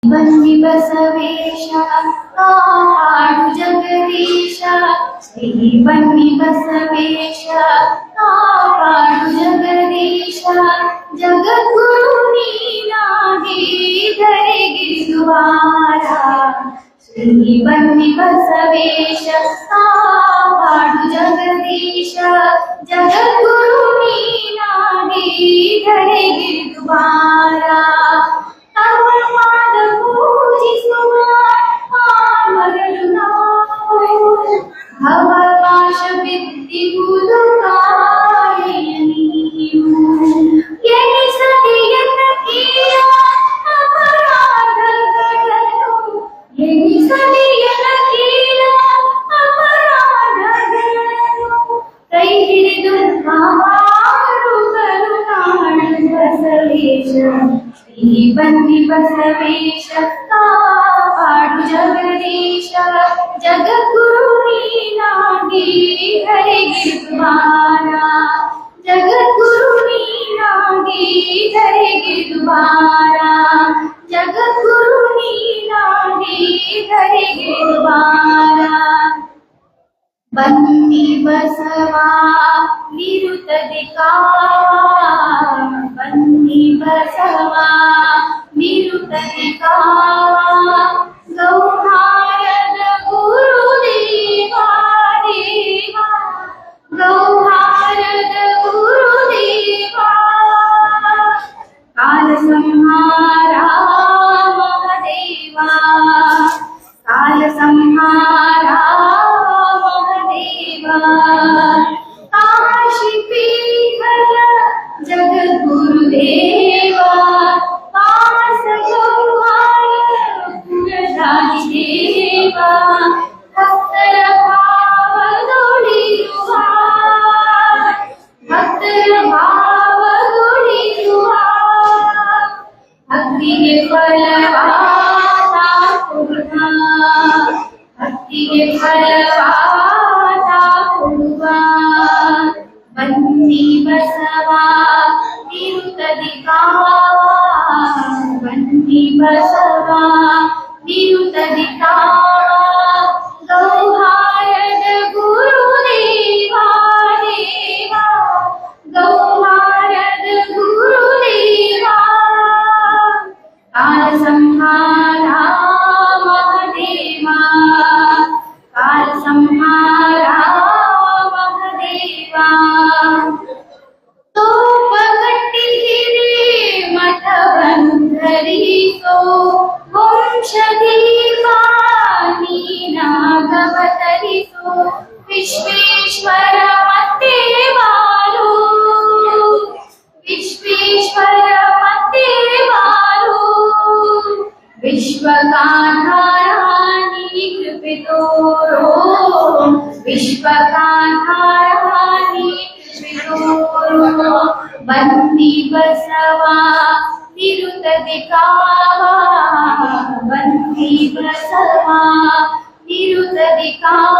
ಬನ್ನಿ ಬಸವೇಶ ಕಾಪಾಡು ಜಗದೀಶ, ಶ್ರೀ ಬನ್ನಿ ಬಸವೇಶ ಕಾಪಾಡು ಜಗದೀಶ, ಜಗದ್ಗುರು ನೀನಾಗಿ ಧರೆಗಿರುವಾರ. ಶ್ರೀ ಬನ್ನಿ ಬಸವೇಶ ಕಾಪಾಡು ಜಗದೀಶ, ಜಗದ್ಗುರು ನೀನಾಗಿ ಧರೆಗಿರುವಾರ. ಪೂಜಿಸುವ ಮಗಳು ನಾವು ಭವಪಾಶ ಬಿದ್ದಿಗುವುದು ಕಾಳೆಯ ನೀವು. ಎಣಿಸದೆ ಎನ್ನಕೀಯ ಅಪರಾಧಗಳನ್ನು, ಎಣಿಸದೆ ಎನ್ನಕೀಯ ಅಪರಾಧಗಳನ್ನು, ಕೈ ಹಿಡಿದು ಕಾಪಾಡು ಕರುಣಾಳು ಬಸವೇಶ. ಶ್ರೀ ಬನ್ನಿ ಬಸವೇಶ ಕಾಪಾಡು ಜಗದೀಶ, ಜಗದ್ಗುರು ನೀನಾಗಿ ಧರೆಗಿರುವಾರ. ಜಗದ್ಗುರು ನೀನಾಗಿ ಧರೆಗಿರುವಾರ, ಜಗದ್ಗುರು ನೀನಾಗಿ ಧರೆಗಿರುವಾರ. ಬನ್ನಿ ಬಸವ ನಿರುತದೆ ಕಾವ, ಬನ್ನಿ ಬಸವ ನಿರುತದೆ ಕಾವ, ಗೌಹಾರದ ಗುರುದೇವ ದೇವ, ಗೌಹಾರದ ಗುರುದೇವ. ಕಾಲ ಸಂಹಾರ ಮಹದೇವ, ಕಾಲ ಸಂಹಾರ ಮಹದೇವ. ಕಾಶಿ ಪೀಠದ ಜಗದ್ಗುರುದೇವ, ಪಾಸ ಗೌಹಾರದ ಪುರಧಾರಿ ದೇವ, ಭಕ್ತರ ಭಾವದೊಳಿರುವ, ಭಕ್ತರ ಭಾವದೊಳಿರುವ, ಭಕ್ತಿಗೆ ಫಲವಾದ ಕೊಡುವ, ಭಕ್ತಿಗೆ ಫಲವಾದ ಕೊಡುವ. ಬನ್ನಿ ಬಸವ ನಿರುತದೆ ಕಾವ, ಬನ್ನಿ ಬಸವ ನಿರುತದೆ ಕಾವ, ಗೌಹಾರದ ಗುರುದೇವ ದೇವ, ಗೌಹಾರದ ಗುರುದೇವ. ಕಾಲ ಸಂಹಾರ ಮಹದೇವ, ಕಾಲ ಸಂಹಾರ ಮಹದೇವ. ತೋಪಗಟ್ಟಿಗಿರಿ ಮಠವನ್ನು ಧರಿಸೋ ವಂಶದೀಪ ನೀನಾಗವತರಿಸೋ, ವಿಶ್ವೇಶ್ವರ ಮತ್ತೆ ಬಾರು, ವಿಶ್ವೇಶ್ವರ ಮತ್ತೆ ಬಾರು. ವಿಶ್ವಕಾಂಧಾರಾಣಿ ಕೃಪೆ ತೋರೋ, ವಿಶ್ವಕಾಂಧಾರಾಣಿ ಕೃಪೆ ತೋರೋ. ಬನ್ನಿ ಬಸವ ನಿರುತದೆ ಕಾವ, ಬನ್ನಿ ಬಸವ ನಿರುತದೆ ಕಾವ.